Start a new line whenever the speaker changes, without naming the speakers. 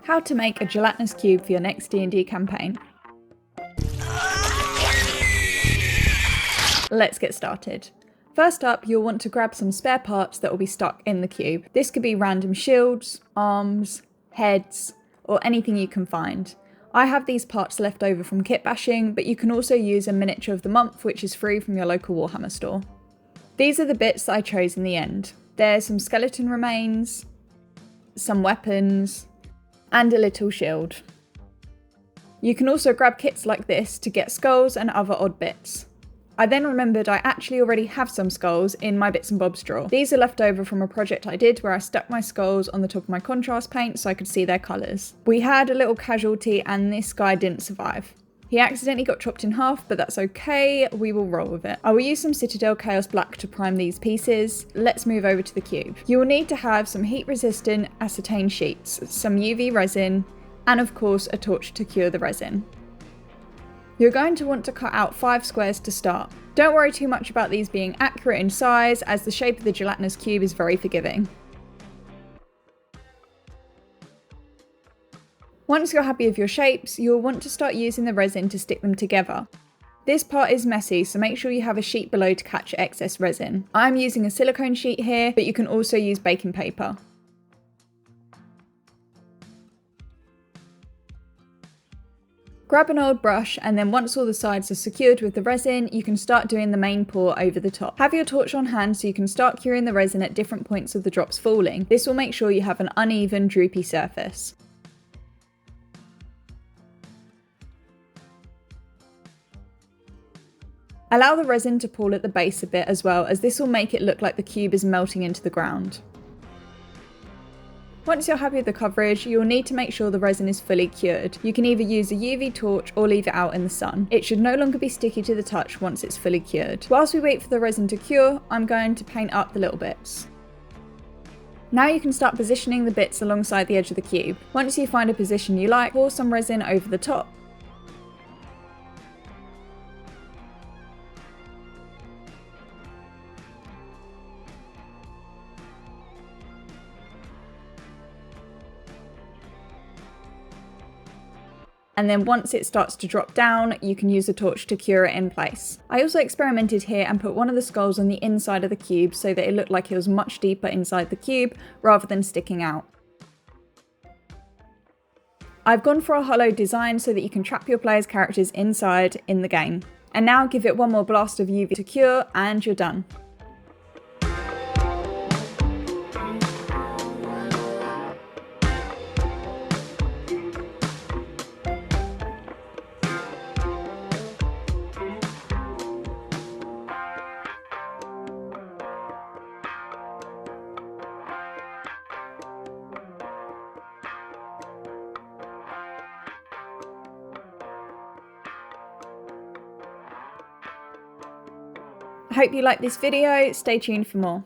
How to make a gelatinous cube for your next D&D campaign. Let's get started. First up, you'll want to grab some spare parts that will be stuck in the cube. This could be random shields, arms, heads, or anything you can find. I have these parts left over from kitbashing, but you can also use a miniature of the month, which is free from your local Warhammer store. These are the bits that I chose in the end. There's some skeleton remains, some weapons, and a little shield. You can also grab kits like this to get skulls and other odd bits. I then remembered I actually already have some skulls in my bits and bobs drawer. These are left over from a project I did where I stuck my skulls on the top of my contrast paint so I could see their colours. We had a little casualty and this guy didn't survive. He accidentally got chopped in half, but that's okay, we will roll with it. I will use some Citadel Chaos Black to prime these pieces. Let's move over to the cube. You will need to have some heat resistant acetate sheets, some UV resin, and of course a torch to cure the resin. You're going to want to cut out 5 squares to start. Don't worry too much about these being accurate in size, as the shape of the gelatinous cube is very forgiving. Once you're happy with your shapes, you'll want to start using the resin to stick them together. This part is messy, so make sure you have a sheet below to catch excess resin. I'm using a silicone sheet here, but you can also use baking paper. Grab an old brush, and then once all the sides are secured with the resin, you can start doing the main pour over the top. Have your torch on hand so you can start curing the resin at different points of the drops falling. This will make sure you have an uneven, droopy surface. Allow the resin to pool at the base a bit as well, as this will make it look like the cube is melting into the ground. Once you're happy with the coverage, you'll need to make sure the resin is fully cured. You can either use a UV torch or leave it out in the sun. It should no longer be sticky to the touch once it's fully cured. Whilst we wait for the resin to cure, I'm going to paint up the little bits. Now you can start positioning the bits alongside the edge of the cube. Once you find a position you like, pour some resin over the top. And then once it starts to drop down, you can use a torch to cure it in place. I also experimented here and put one of the skulls on the inside of the cube so that it looked like it was much deeper inside the cube rather than sticking out. I've gone for a hollow design so that you can trap your player's characters inside in the game. And now give it one more blast of UV to cure and you're done. I hope you liked this video, stay tuned for more.